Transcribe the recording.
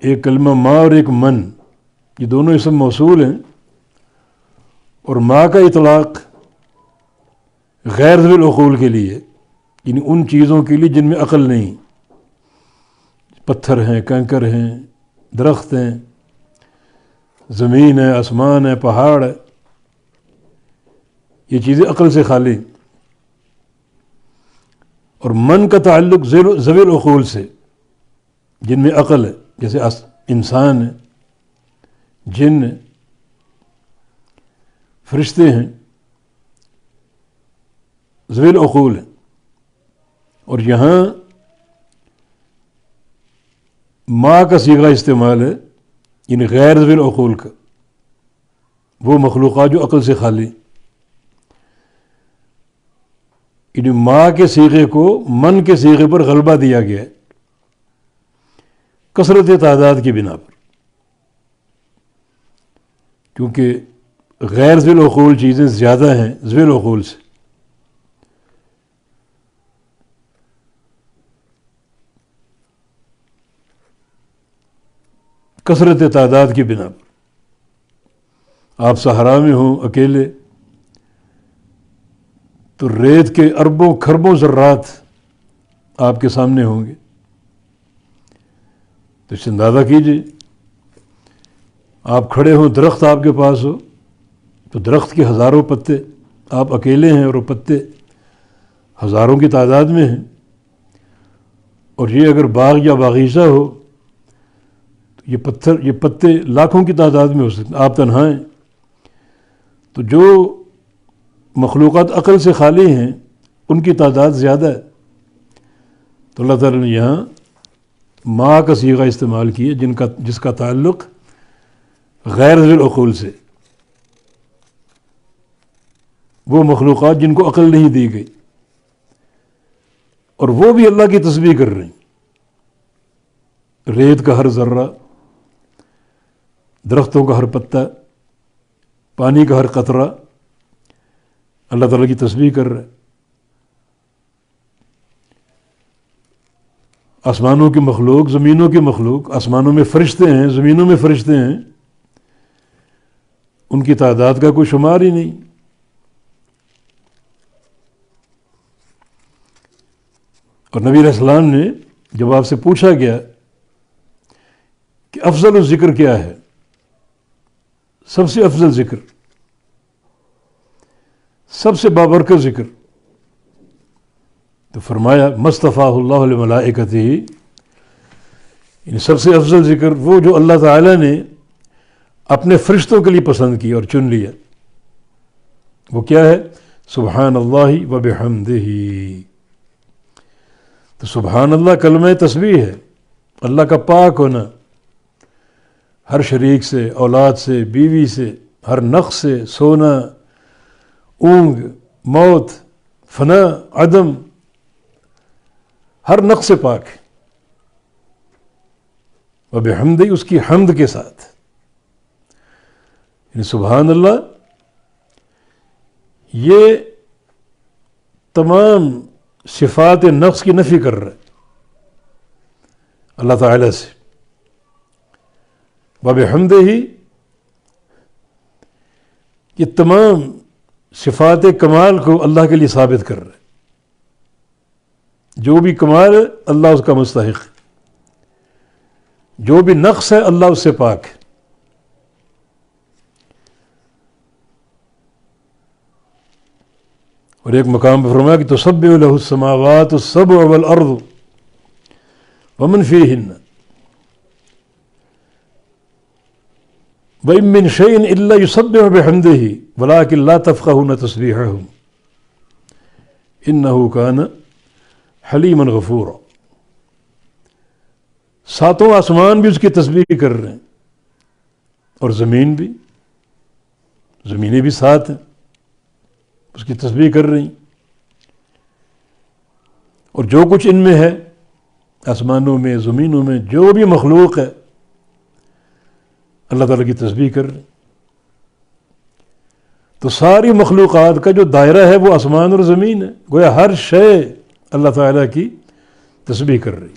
ایک کلمہ ما اور ایک من، یہ دونوں اسم موصول ہیں، اور ما کا اطلاق غیر ذوی العقول کے لیے، یعنی ان چیزوں کے لیے جن میں عقل نہیں، پتھر ہیں، کنکر ہیں، درخت ہیں، زمین ہے، آسمان ہے، پہاڑ ہے، یہ چیزیں عقل سے خالی. اور من کا تعلق ذوی العقول سے جن میں عقل ہے، جیسے انسان ہے، جن ہے، فرشتے ہیں، ذوی العقول ہیں. اور یہاں ما کا صیغہ استعمال ہے، یعنی غیر ذوی العقول کا، وہ مخلوقات جو عقل سے خالی. یعنی ما کے صیغے کو من کے صیغے پر غلبہ دیا گیا ہے کثرت تعداد کی بنا پر، کیونکہ غیر ذوی العقول چیزیں زیادہ ہیں ذوی العقول سے. کثرت تعداد کی بنا پر آپ صحرا میں ہوں اکیلے تو ریت کے اربوں کھربوں ذرات آپ کے سامنے ہوں گے. تو اس سے اندازہ کیجیے، آپ کھڑے ہوں، درخت آپ کے پاس ہو، تو درخت کے ہزاروں پتے، آپ اکیلے ہیں اور وہ پتے ہزاروں کی تعداد میں ہیں. اور یہ اگر باغ یا باغیچہ ہو تو یہ پتے لاکھوں کی تعداد میں ہو سکتے ہیں، آپ تنہا ہیں. تو جو مخلوقات عقل سے خالی ہیں ان کی تعداد زیادہ ہے. تو اللہ تعالیٰ نے یہاں ما کا صیغہ استعمال کیا جس کا تعلق غیر ذوی العقول سے، وہ مخلوقات جن کو عقل نہیں دی گئی، اور وہ بھی اللہ کی تسبیح کر رہی ہیں. ریت کا ہر ذرہ، درختوں کا ہر پتا، پانی کا ہر قطرہ اللہ تعالیٰ کی تسبیح کر رہا ہے. آسمانوں کی مخلوق، زمینوں کی مخلوق، آسمانوں میں فرشتے ہیں، زمینوں میں فرشتے ہیں، ان کی تعداد کا کوئی شمار ہی نہیں. اور نبی علیہ السلام نے جب آپ سے پوچھا گیا کہ افضل الذکر کیا ہے، سب سے افضل ذکر، سب سے بابرکت ذکر، تو فرمایا مصطفیٰ اللہ لملائکتہ، یعنی سب سے افضل ذکر وہ جو اللہ تعالیٰ نے اپنے فرشتوں کے لیے پسند کی اور چن لیا. وہ کیا ہے؟ سبحان اللہ و بحمدہ. تو سبحان اللہ کلمہ تسبیح ہے، اللہ کا پاک ہونا ہر شریک سے، اولاد سے، بیوی سے، ہر نقص سے، سونا، اونگ، موت، فنا، عدم، ہر نقص سے پاک ہے. و بحمدہ، اس کی حمد کے ساتھ، یعنی سبحان اللہ یہ تمام صفات نقص کی نفی کر رہا ہے اللہ تعالیٰ سے. وبحمدہ یہ تمام صفات کمال کو اللہ کے لیے ثابت کر رہا ہے. جو بھی کمال ہے اللہ اس کا مستحق ہے، جو بھی نقص ہے اللہ اس سے پاک ہے. اور ایک مقام پر فرمایا کہ تسبح لہ السماوات السبع والارض ومن فیہن وَإِن مِّن شَيْءٍ إِلَّا يُسَبِّحُ بِحَمْدِهِ وَلَٰكِن لَّا تَفْقَهُونَ تَسْبِيحَهُمْ إِنَّهُ كَانَ حَلِيمًا غَفُورًا. ساتوں آسمان بھی اس کی تسبیح کر رہے ہیں، اور زمین بھی، زمینیں بھی ساتھ ہیں، اس کی تسبیح کر رہی ہیں. اور جو کچھ ان میں ہے، آسمانوں میں، زمینوں میں، جو بھی مخلوق ہے اللہ تعالیٰ کی تسبیح کر رہے. تو ساری مخلوقات کا جو دائرہ ہے وہ آسمان اور زمین ہے، گویا ہر شے اللہ تعالیٰ کی تسبیح کر رہی.